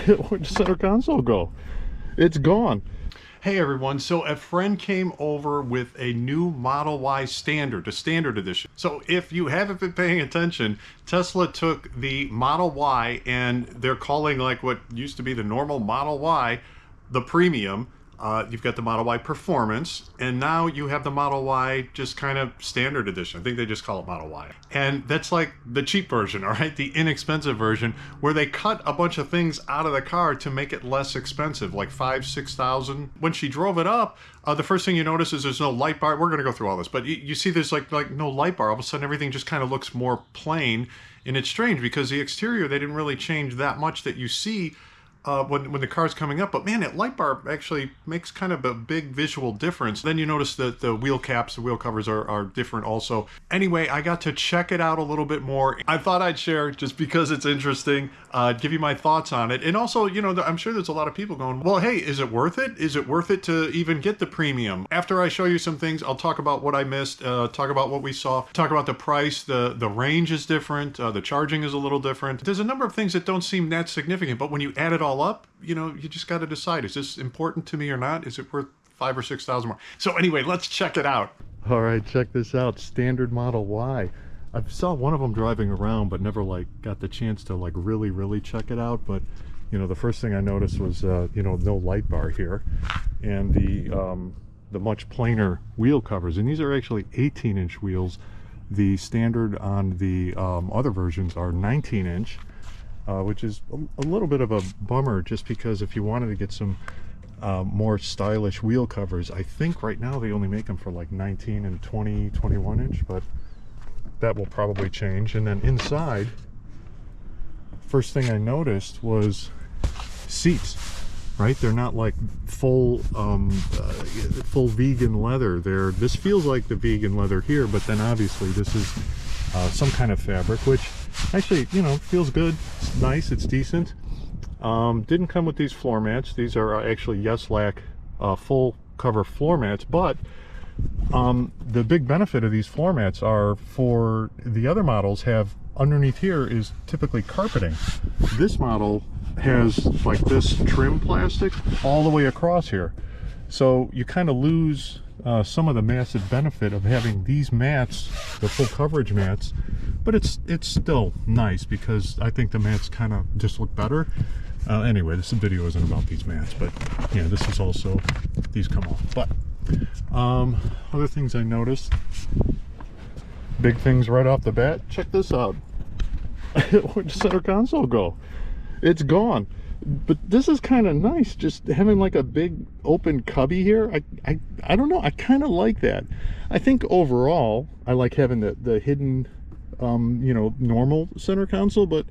Where'd the center console go? It's gone. Hey everyone, so a friend came over with a new Model Y Standard, a standard edition. So if you haven't been paying attention, Tesla took the Model Y and they're calling like what used to be the normal Model Y, the Premium. You've got the Model Y Performance, and now you have the Model Y just kind of standard edition. I think they just call it Model Y. And that's like the cheap version, all right? The inexpensive version, where they cut a bunch of things out of the car to make it less expensive, like $5,000–6,000. When she drove it up, the first thing you notice is there's no light bar. We're going to go through all this, but you see there's like no light bar. All of a sudden, everything just kind of looks more plain, and it's strange because the exterior, they didn't really change that much that you see when the car's coming up, but man, that light bar actually makes kind of a big visual difference. Then you notice that the wheel caps, the wheel covers are different also. Anyway, I got to check it out a little bit more. I thought I'd share just because it's interesting, give you my thoughts on it. And also, you know, I'm sure there's a lot of people going, well, hey, is it worth it? Is it worth it to even get the Premium? After I show you some things, I'll talk about what I missed, talk about what we saw, talk about the price, the range is different, the charging is a little different. There's a number of things that don't seem that significant, but when you add it all up, you know, you just got to decide, is this important to me or not? Is it worth $5,000 or $6,000 more? So anyway, let's check it out. All right, check this out. Standard Model Y. I saw one of them driving around, but never like got the chance to like really check it out. But you know, the first thing I noticed was you know, no light bar here, and the much plainer wheel covers. And these are actually 18-inch wheels. The standard on the other versions are 19-inch. Which is a little bit of a bummer, just because if you wanted to get some more stylish wheel covers, I think right now they only make them for like 19 and 21 inch, but that will probably change. And then inside, first thing I noticed was seats, right? They're not like full vegan leather. This feels like the vegan leather here, but then obviously this is some kind of fabric, which actually, you know, feels good. It's nice, it's decent. Didn't come with these floor mats. These are actually YesLak full cover floor mats, but the big benefit of these floor mats are, for the other models have underneath here is typically carpeting. This model has like this trim plastic all the way across here, so you kind of lose some of the massive benefit of having these mats, the full coverage mats. But it's still nice because I think the mats kind of just look better. Anyway, this video isn't about these mats, but yeah, this is also, these come off. But other things I noticed, big things right off the bat. Check this out. Where'd the center console go? It's gone. But this is kind of nice, just having like a big open cubby here. I don't know, I kind of like that. I think overall I like having the hidden you know, normal center console, but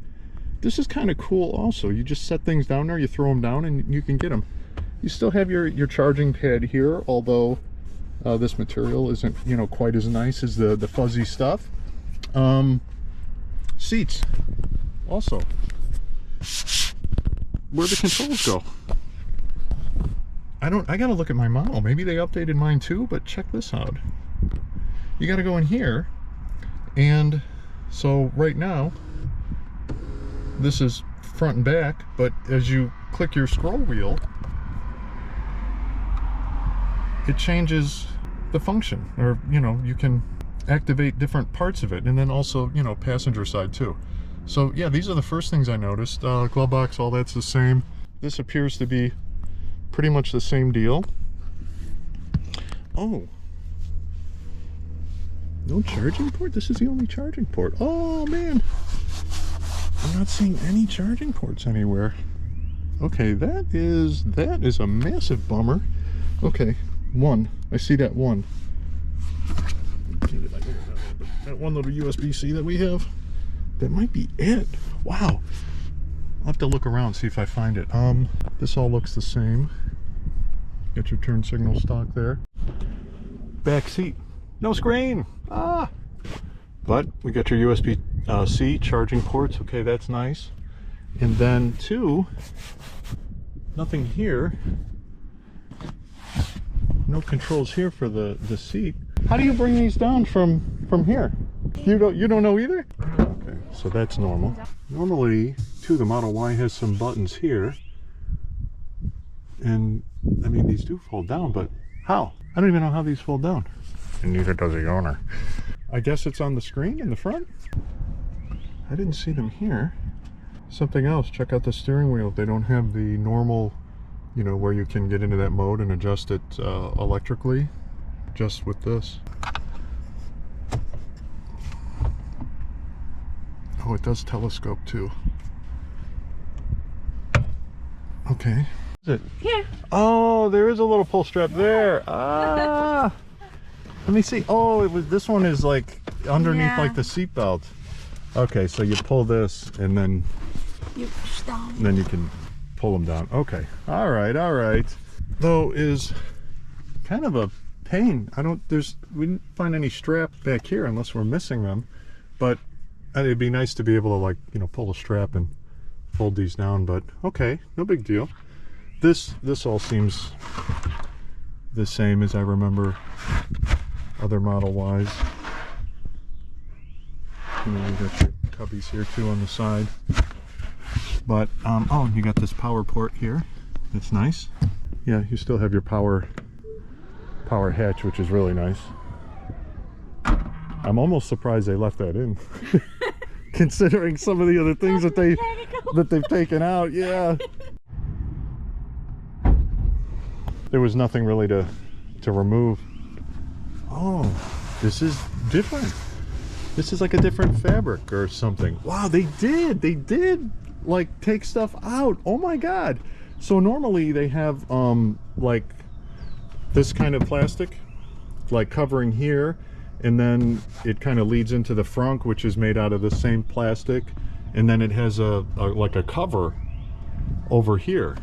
this is kind of cool also. You just set things down there, you throw them down, and you can get them. You still have your charging pad here, although this material isn't, you know, quite as nice as the fuzzy stuff. Seats also. Where'd the controls go? I gotta look at my model. Maybe they updated mine too, but check this out. You gotta go in here, and so right now this is front and back, but as you click your scroll wheel, it changes the function, or you know, you can activate different parts of it, and then also, you know, passenger side too. So yeah, these are the first things I noticed. Glove box, all that's the same. This appears to be pretty much the same deal. Oh, no charging port? This is the only charging port. Oh man, I'm not seeing any charging ports anywhere. Okay, that is a massive bummer. Okay, one, I see that one. That one little USB-C that we have. That might be it. Wow. I'll have to look around, see if I find it. This all looks the same. Get your turn signal stock there. Back seat. No screen. Ah. But we got your USB-C charging ports. Okay, that's nice. And then two, nothing here. No controls here for the seat. How do you bring these down from here? You don't know either? Okay, so that's normal. Normally, too, the Model Y has some buttons here. And, I mean, these do fold down, but how? I don't even know how these fold down. And neither does the owner. I guess it's on the screen in the front? I didn't see them here. Something else, check out the steering wheel. They don't have the normal, you know, where you can get into that mode and adjust it electrically, just with this. Oh, it does telescope too. Okay. Is it? Here. Oh, there is a little pull strap there. Ah. Let me see. Oh, this one is like underneath like the seat belt. Okay, so you pull this and then you push down. And then you can pull them down. Okay. All right. All right. Though is kind of a pain. We didn't find any strap back here unless we're missing them. But it'd be nice to be able to, like, you know, pull the strap and fold these down, but okay, no big deal. This all seems the same as I remember other Model Ys. You know, you got your cubbies here too on the side. But oh, you got this power port here. That's nice. Yeah, you still have your power hatch, which is really nice. I'm almost surprised they left that in. Considering some of the other things that they've taken out. Yeah. There was nothing really to remove. Oh, this is different. This is like a different fabric or something. Wow, they did like take stuff out. Oh my god. So normally they have like this kind of plastic like covering here, and then it kind of leads into the frunk, which is made out of the same plastic, and then it has a like a cover over here.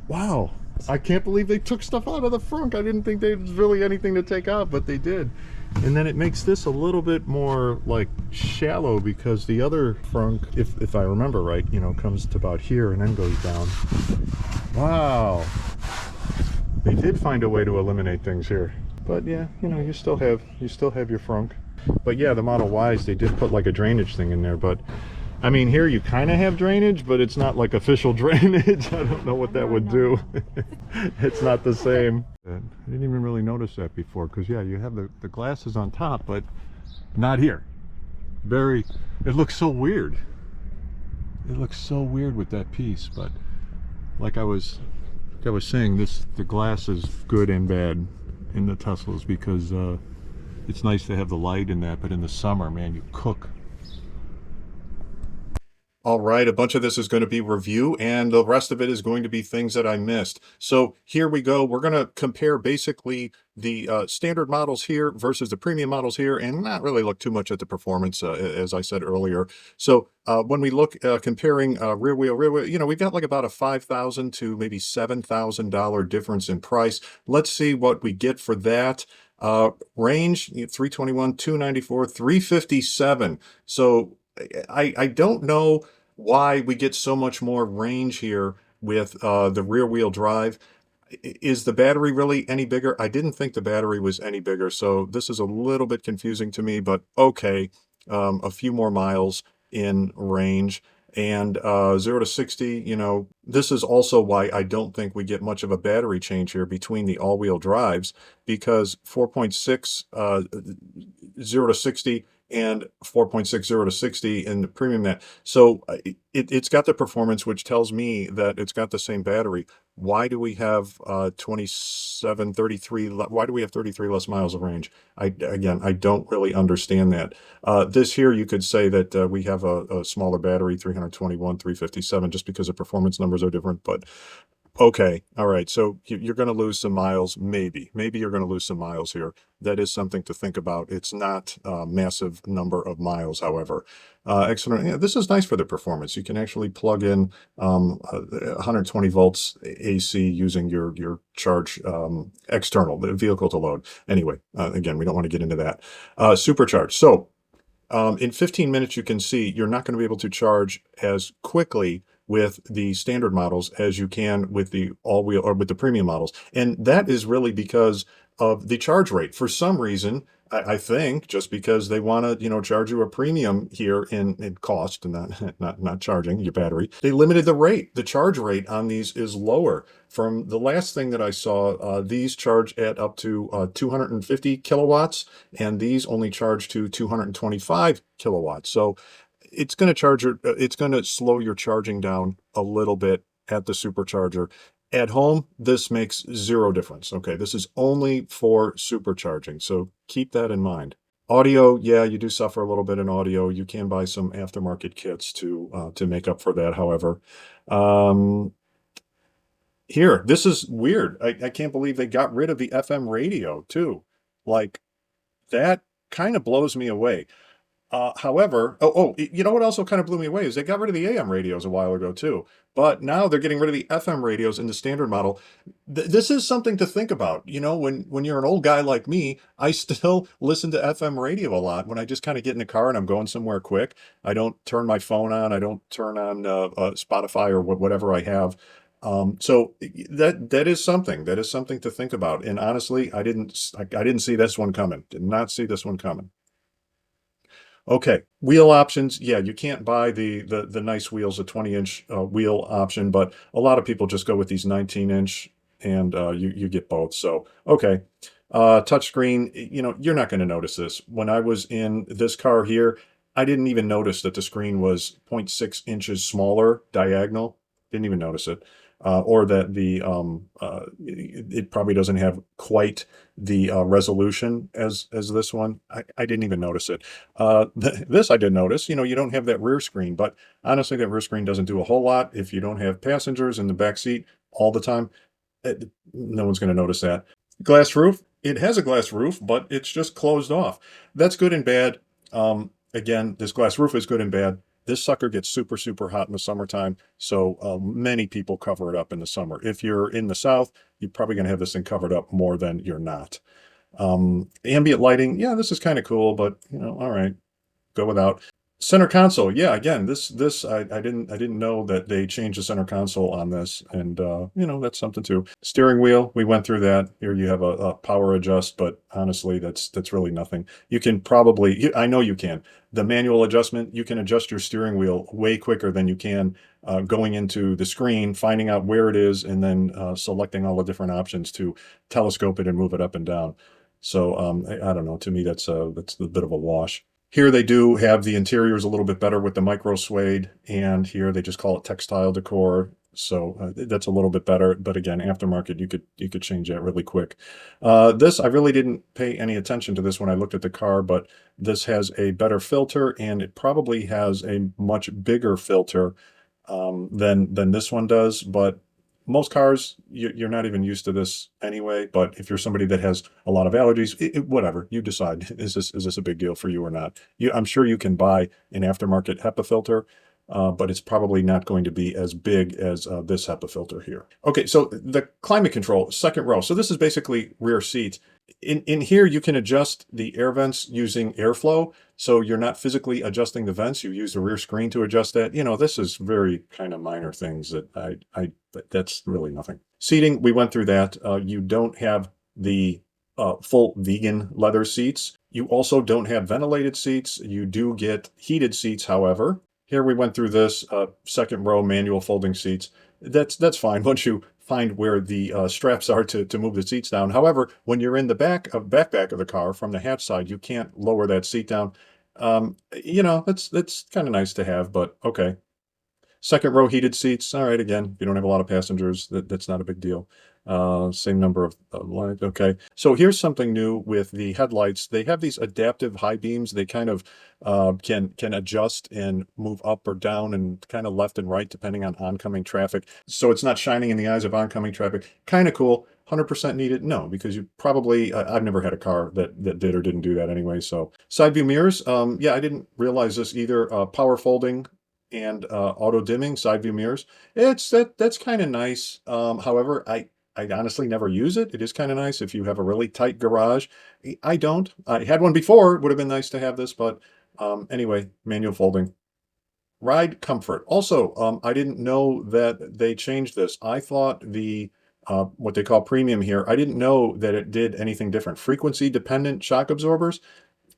Wow, I can't believe they took stuff out of the frunk. I didn't think there was really anything to take out, but they did. And then it makes this a little bit more like shallow, because the other frunk, if I remember right, you know, comes to about here and then goes down. Wow, they did find a way to eliminate things here. But yeah, you know, you still have your frunk. But yeah, the Model Ys, they did put like a drainage thing in there, but I mean, here you kind of have drainage, but it's not like official drainage. I don't know what that would do. It's not the same. I didn't even really notice that before, because yeah, you have the glasses on top, but not here. It looks so weird. It looks so weird with that piece, but like I was saying, the glass is good and bad in the Teslas, because it's nice to have the light in that, but in the summer, man, you cook. All right, a bunch of this is going to be review, and the rest of it is going to be things that I missed. So here we go. We're going to compare basically the standard models here versus the premium models here, and not really look too much at the performance, as I said earlier. So when we look comparing rear wheel, you know, we've got like about a $5,000 to maybe $7,000 difference in price. Let's see what we get for that. Range 321, 294, 357. So I don't know why we get so much more range here with the rear wheel drive. Is the battery really any bigger? I didn't think the battery was any bigger, so this is a little bit confusing to me, but okay. A few more miles in range, and 0 to 60, you know, this is also why I don't think we get much of a battery change here between the all-wheel drives, because 4.6 0 to 60 and 4.6 0 to 60 in the premium net. So it's got the performance, which tells me that it's got the same battery. Why do we have 33? Why do we have 33 less miles of range? I don't really understand that. This here, you could say that we have a smaller battery, 321, 357, just because the performance numbers are different, but okay. All right. So you're going to lose some miles. Maybe you're going to lose some miles here. That is something to think about. It's not a massive number of miles, however. Yeah, this is nice for the performance. You can actually plug in 120 volts AC using your charge external, the vehicle to load. Anyway, again, we don't want to get into that. Supercharge. So in 15 minutes, you can see you're not going to be able to charge as quickly with the standard models as you can with the all-wheel or with the premium models. And that is really because of the charge rate. For some reason, I think just because they want to, charge you a premium here in cost and not charging your battery. They limited the rate. The charge rate on these is lower. From the last thing that I saw, these charge at up to 250 kilowatts, and these only charge to 225 kilowatts. So it's going to it's going to slow your charging down a little bit at the supercharger. At home, this makes zero difference. Okay, this is only for supercharging, so keep that in mind. Audio, yeah, you do suffer a little bit in audio. You can buy some aftermarket kits to make up for that, however. Um, Here, this is weird. I can't believe they got rid of the FM radio, too. Like, that kind of blows me away. However, you know what also kind of blew me away is they got rid of the AM radios a while ago too. But now they're getting rid of the FM radios in the standard model. This is something to think about. When you're an old guy like me, I still listen to FM radio a lot. When I just kind of get in the car and I'm going somewhere quick, I don't turn my phone on. I don't turn on Spotify or whatever I have. So that is something to think about. And honestly, I didn't see this one coming. Did not see this one coming. Okay, wheel options. Yeah, you can't buy the nice wheels, a 20-inch wheel option, but a lot of people just go with these 19-inch, and you get both. So okay, touchscreen. You're not going to notice this. When I was in this car here, I didn't even notice that the screen was 0.6 inches smaller diagonal. Didn't even notice it. Or that it probably doesn't have quite the resolution as this one. I didn't even notice it. This I did notice. You don't have that rear screen, but honestly, that rear screen doesn't do a whole lot if you don't have passengers in the back seat all the time. No one's going to notice that. Glass roof. It has a glass roof, but it's just closed off. That's good and bad. Again, this glass roof is good and bad. This sucker gets super, super hot in the summertime, so many people cover it up in the summer. If you're in the South, you're probably going to have this thing covered up more than you're not. Ambient lighting, yeah, this is kind of cool, but all right, go without. Center console, yeah, again, this I didn't know that they changed the center console on this, and that's something too. Steering wheel, we went through that. Here you have a power adjust, but honestly, that's really nothing. You can probably, I know you can. The manual adjustment, you can adjust your steering wheel way quicker than you can going into the screen, finding out where it is, and then selecting all the different options to telescope it and move it up and down. So I don't know. To me, that's a bit of a wash. Here they do have the interiors a little bit better with the micro suede, and here they just call it textile decor. So that's a little bit better, but again, aftermarket, you could change that really quick. This, I really didn't pay any attention to this when I looked at the car, but this has a better filter, and it probably has a much bigger filter than this one does. But most cars, you're not even used to this anyway. But if you're somebody that has a lot of allergies, whatever, you decide, is this a big deal for you or not? I'm sure you can buy an aftermarket HEPA filter, but it's probably not going to be as big as this HEPA filter here. Okay, so the climate control, second row. So this is basically rear seats. In here, you can adjust the air vents using airflow. So you're not physically adjusting the vents. You use the rear screen to adjust that. This is very kind of minor things that that's really nothing. Seating, we went through that. You don't have the full vegan leather seats. You also don't have ventilated seats. You do get heated seats, however. Here we went through this second row manual folding seats. That's fine once you find where the straps are to move the seats down. However, when you're in the backpack of the car from the hatch side, you can't lower that seat down. That's kind of nice to have, but okay. Second row heated seats. All right, again, you don't have a lot of passengers. That's not a big deal. Same number of lights. Okay. So here's something new with the headlights. They have these adaptive high beams. They kind of can adjust and move up or down and kind of left and right depending on oncoming traffic. So it's not shining in the eyes of oncoming traffic. Kind of cool. 100% needed? No, because you probably, I've never had a car that did or didn't do that anyway. So side view mirrors. Yeah, I didn't realize this either. Power folding and auto dimming side view mirrors. That's kind of nice. However, I honestly never use it. It is kind of nice if you have a really tight garage. I don't. I had one before. It would have been nice to have this, but anyway, manual folding. Ride comfort. Also, I didn't know that they changed this. I thought the what they call premium here. I didn't know that it did anything different. Frequency dependent shock absorbers.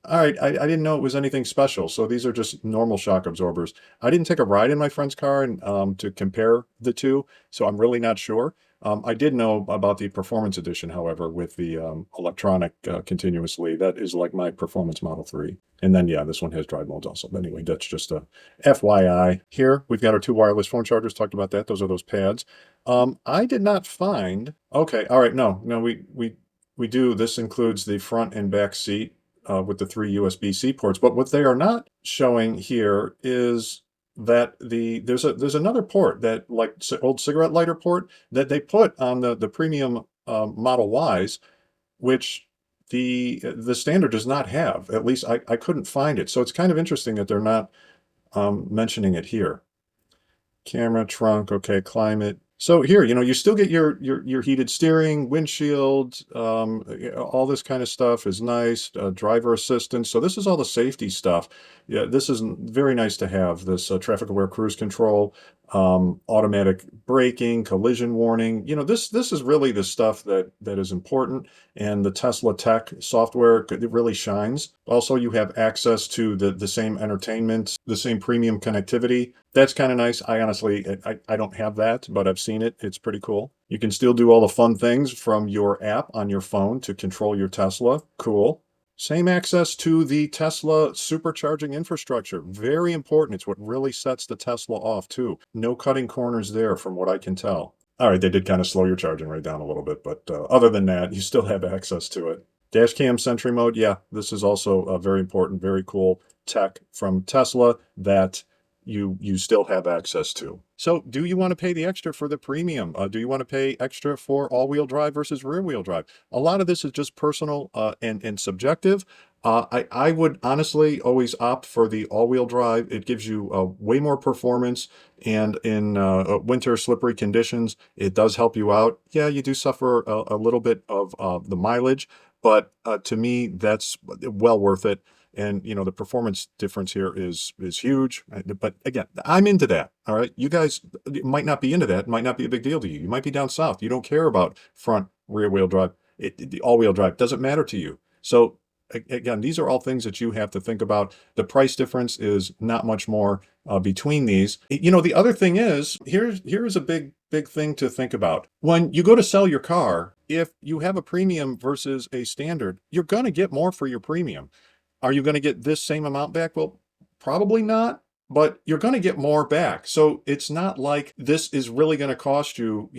All right, I didn't know it was anything special. So these are just normal shock absorbers. I didn't take a ride in my friend's car and to compare the two, so I'm really not sure. I did know about the Performance Edition, however, with the electronic continuously. That is like my Performance Model 3. And then, yeah, this one has drive modes also. But anyway, that's just a FYI. Here, we've got our 2 wireless phone chargers. Talked about that. Those are those pads. I did not find... Okay, all right, no, we do. This includes the front and back seat with the 3 USB-C ports. But what they are not showing here is that there's another port, that like old cigarette lighter port that they put on the premium Model Ys, which the standard does not have. At least I couldn't find it. So it's kind of interesting that they're not mentioning it here. Camera, trunk, okay, climate. So here, you still get your heated steering, windshield, all this kind of stuff is nice, driver assistance. So this is all the safety stuff. Yeah, this is very nice to have, this traffic-aware cruise control, automatic braking, collision warning. This is really the stuff that is important, and the Tesla Tech software, it really shines. Also, you have access to the same entertainment, the same premium connectivity. That's kind of nice. I honestly, I don't have that, but I've seen it. It's pretty cool. You can still do all the fun things from your app on your phone to control your Tesla. Cool. Same access to the Tesla supercharging infrastructure. Very important. It's what really sets the Tesla off too. No cutting corners there from what I can tell. All right, they did kind of slow your charging rate down a little bit, but other than that, you still have access to it. Dash cam Sentry mode. Yeah, this is also very important, very cool tech from Tesla that you still have access to. So do you want to pay the extra for the premium? Do you want to pay extra for all-wheel drive versus rear-wheel drive? A lot of this is just personal and subjective. I would honestly always opt for the all-wheel drive. It gives you way more performance, and in winter slippery conditions, it does help you out. Yeah, you do suffer a little bit of the mileage, but to me, that's well worth it. And the performance difference here is huge. But again, I'm into that. All right, you guys might not be into that. It might not be a big deal to you. You might be down south. You don't care about front rear wheel drive. The all wheel drive doesn't matter to you. So again, these are all things that you have to think about. The price difference is not much more between these. The other thing is, here's a big thing to think about. When you go to sell your car, if you have a premium versus a standard, you're going to get more for your premium. Are you going to get this same amount back? Well, probably not, but you're going to get more back. So it's not like this is really going to cost you,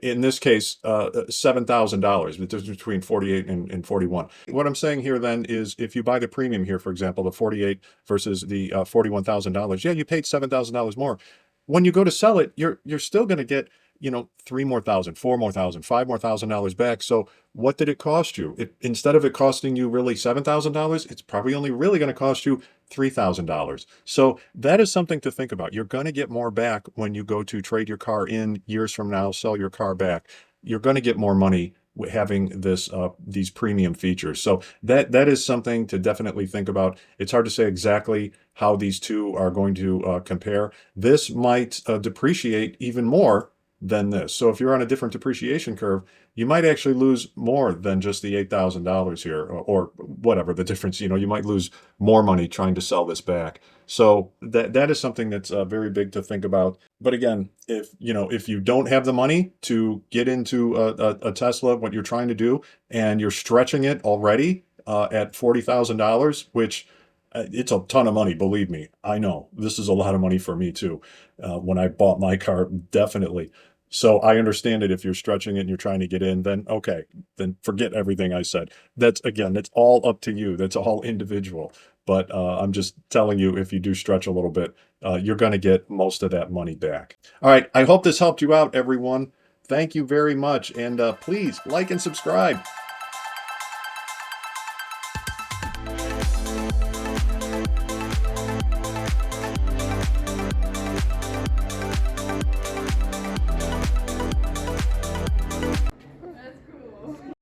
in this case, $7,000, the difference between 48 and 41. What I'm saying here then is, if you buy the premium here, for example, the 48 versus the $41,000, yeah, you paid $7,000 more. When you go to sell it, you're still going to get $3 more thousand, $4 more thousand, $5 more $1,000 back. So what did it cost you? Instead of it costing you really $7,000, it's probably only really going to cost you $3,000. So that is something to think about. You're going to get more back when you go to trade your car in years from now, sell your car back. You're going to get more money having these premium features. So that is something to definitely think about. It's hard to say exactly how these two are going to compare. This might depreciate even more than this. So if you're on a different depreciation curve, you might actually lose more than just the $8,000 here, or whatever the difference. You might lose more money trying to sell this back. So that is something that's very big to think about. But again, if you don't have the money to get into a Tesla, what you're trying to do, and you're stretching it already at $40,000, which it's a ton of money, believe me. I know this is a lot of money for me too. When I bought my car, definitely. So I understand it. If you're stretching it and you're trying to get in, then okay, then forget everything I said. That's all up to you. That's all individual. But I'm just telling you, if you do stretch a little bit, you're going to get most of that money back. All right. I hope this helped you out, everyone. Thank you very much. And please like and subscribe.